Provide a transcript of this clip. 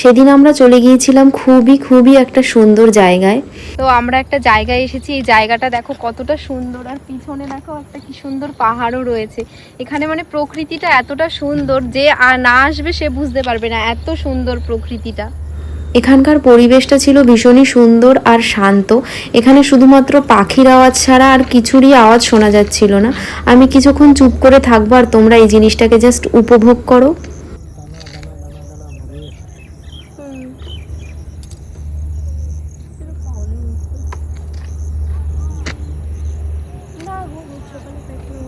সেদিন আমরা চলে গিয়েছিলাম খুবই একটা সুন্দর জায়গায়। তো আমরা একটা জায়গায় এসেছি, এই জায়গাটা দেখো কতটা সুন্দর, আর পিছনে দেখো একটা কি সুন্দর পাহাড়ও রয়েছে। এখানে মানে প্রকৃতিটা এতটা সুন্দর যে আর না আসবে সে বুঝতে পারবে না, এত সুন্দর প্রকৃতিটা। এখানকার পরিবেশটা ছিল ভীষণই সুন্দর আর শান্ত। এখানে শুধুমাত্র পাখির আওয়াজ ছাড়া আর কিছুরই আওয়াজ শোনা যাচ্ছিল না। আমি কিছুক্ষণ চুপ করে থাকবো আর তোমরা এই জিনিসটাকে জাস্ট উপভোগ করো।